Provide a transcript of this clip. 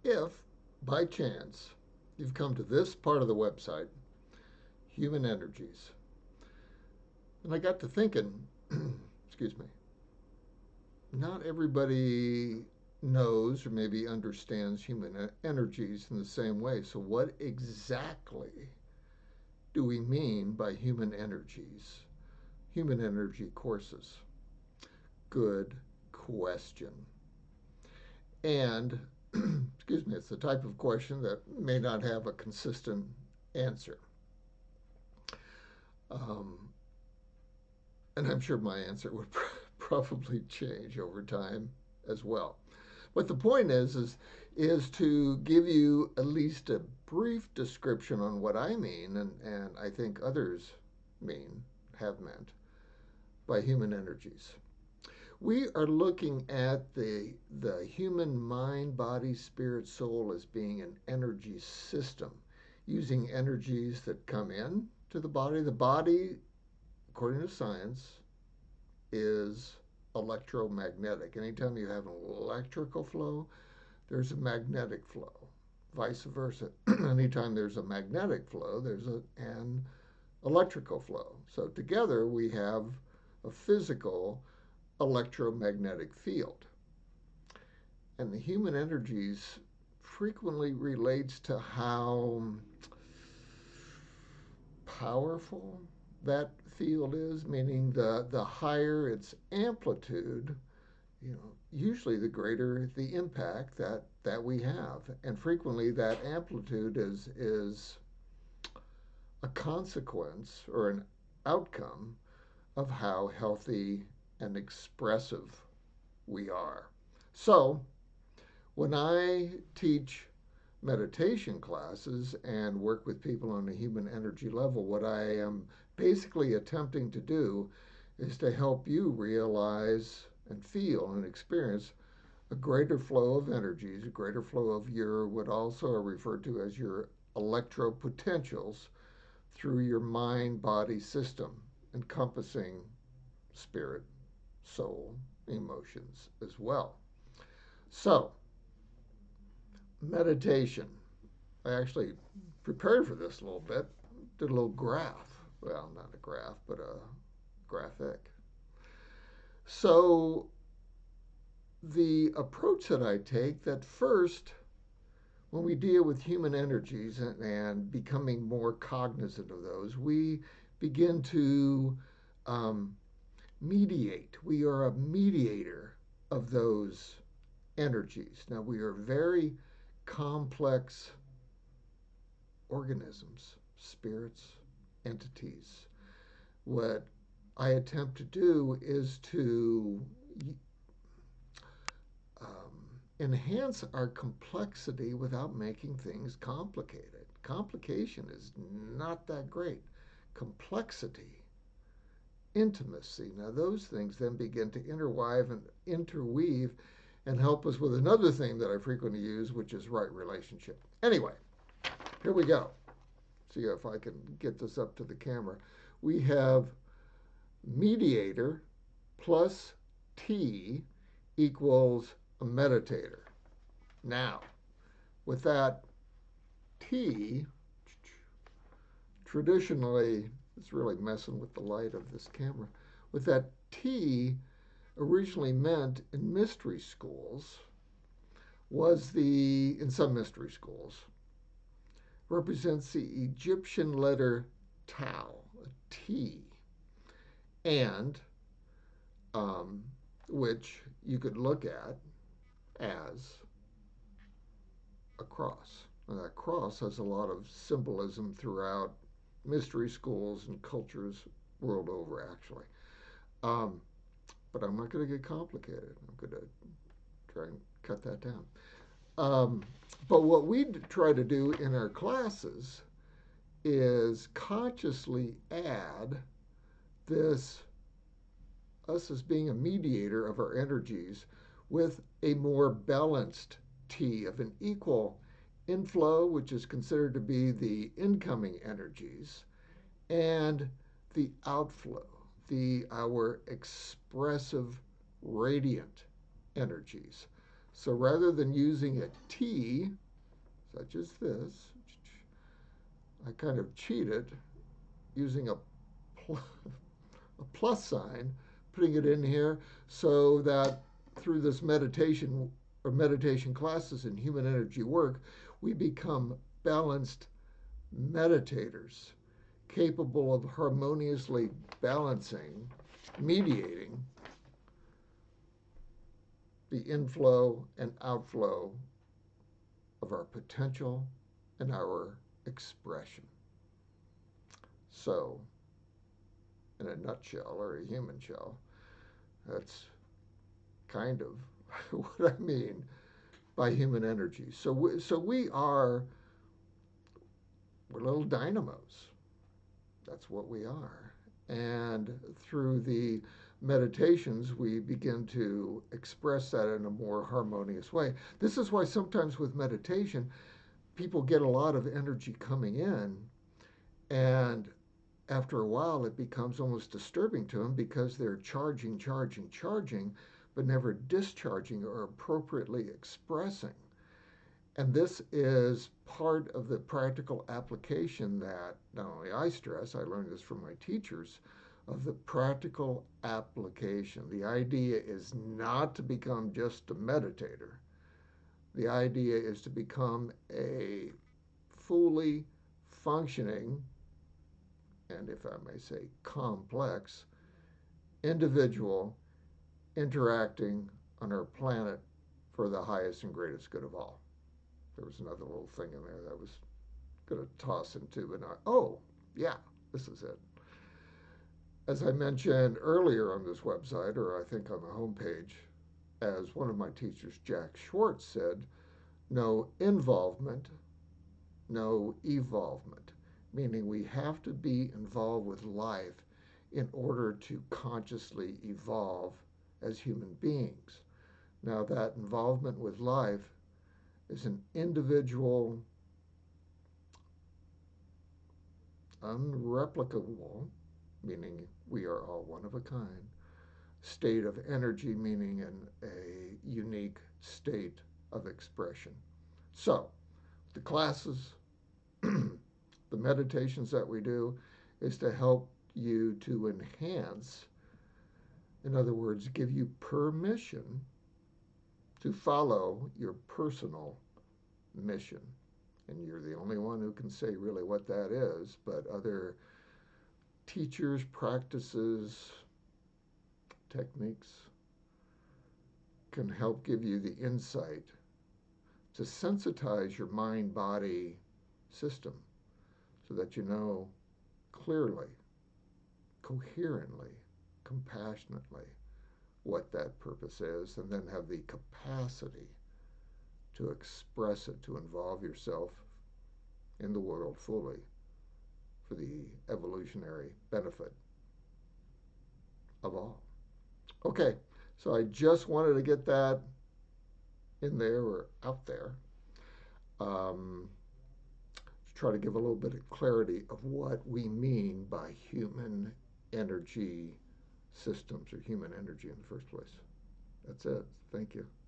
If, by chance, you've come to this part of the website, Human Energies, and I got to thinking, excuse me, not everybody knows or maybe understands human energies in the same way. So, what exactly do we mean by human energies? Human energy courses? Good question. And, excuse me, it's the type of question that may not have a consistent answer. Um, and I'm sure my answer would probably change over time as well. But the point is to give you at least a brief description on what I mean, and I think others mean, have meant, by human energies. We are looking at the human mind, body, spirit, soul as being an energy system, using energies that come in to the body. The body, according to science, is electromagnetic. Anytime you have an electrical flow, there's a magnetic flow. Vice versa. Anytime there's a magnetic flow, there's an electrical flow. So together we have a physical electromagnetic field. And the human energies frequently relates to how powerful that field is, meaning the higher its amplitude, usually the greater the impact that we have. And frequently that amplitude is a consequence or an outcome of how healthy and expressive we are. So, when I teach meditation classes and work with people on a human energy level, what I am basically attempting to do is to help you realize and feel and experience a greater flow of energies, a greater flow of your, what also are referred to as your electro potentials through your mind body system, encompassing spirit, soul, emotions as well. So, meditation. I actually prepared for this a little bit, did a little graph. Well, not a graph, but a graphic. So, the approach that I take, that first, when we deal with human energies and becoming more cognizant of those, we begin to mediate. We are a mediator of those energies. Now, we are very complex organisms, spirits, entities. What I attempt to do is to enhance our complexity without making things complicated. Complication is not that great. Complexity, intimacy, now those things then begin to interweave and help us with another thing that I frequently use, which is right relationship. Anyway, here we go. See if I can get this up to the camera. We have mediator plus T equals a meditator. Now, with that T, traditionally, it's really messing with the light of this camera. With that T, originally meant in mystery schools, in some mystery schools, represents the Egyptian letter Tau, a T, and which you could look at as a cross. And that cross has a lot of symbolism throughout mystery schools and cultures world over, actually. But I'm not going to get complicated. I'm going to try and cut that down. But what we try to do in our classes is consciously add this, us as being a mediator of our energies, with a more balanced T of an equal inflow, which is considered to be the incoming energies, and the outflow, our expressive, radiant energies. So rather than using a T, such as this, I kind of cheated using pl- a plus sign, putting it in here so that through this meditation or meditation classes and human energy work, we become balanced meditators, capable of harmoniously balancing, mediating the inflow and outflow of our potential and our expression. So, in a nutshell, or a human shell, that's kind of what I mean by human energy. So we are, we're little dynamos. That's what we are. And through the meditations, we begin to express that in a more harmonious way. This is why sometimes with meditation, people get a lot of energy coming in, and after a while, it becomes almost disturbing to them because they're charging, charging, charging, but never discharging or appropriately expressing. And this is part of the practical application that not only I stress, I learned this from my teachers, of the practical application. The idea is not to become just a meditator. The idea is to become a fully functioning, and if I may say, complex individual interacting on our planet for the highest and greatest good of all. There was another little thing in there that I was going to toss into, but not. Oh, yeah, this is it. As I mentioned earlier on this website, or I think on the homepage, as one of my teachers, Jack Schwartz, said, no involvement, no evolvement, meaning we have to be involved with life in order to consciously evolve as human beings. Now, that involvement with life is an individual, unreplicable, meaning we are all one of a kind, state of energy, meaning in a unique state of expression. So, the classes, the meditations that we do, is to help you to enhance, in other words, give you permission to follow your personal mission. And you're the only one who can say really what that is, but other teachers, practices, techniques can help give you the insight to sensitize your mind body system so that you know clearly, coherently, compassionately what that purpose is, and then have the capacity to express it, to involve yourself in the world fully for the evolutionary benefit of all. Okay, so I just wanted to get that in there or out there. To try to give a little bit of clarity of what we mean by human energy systems or human energy in the first place. That's it. Thank you.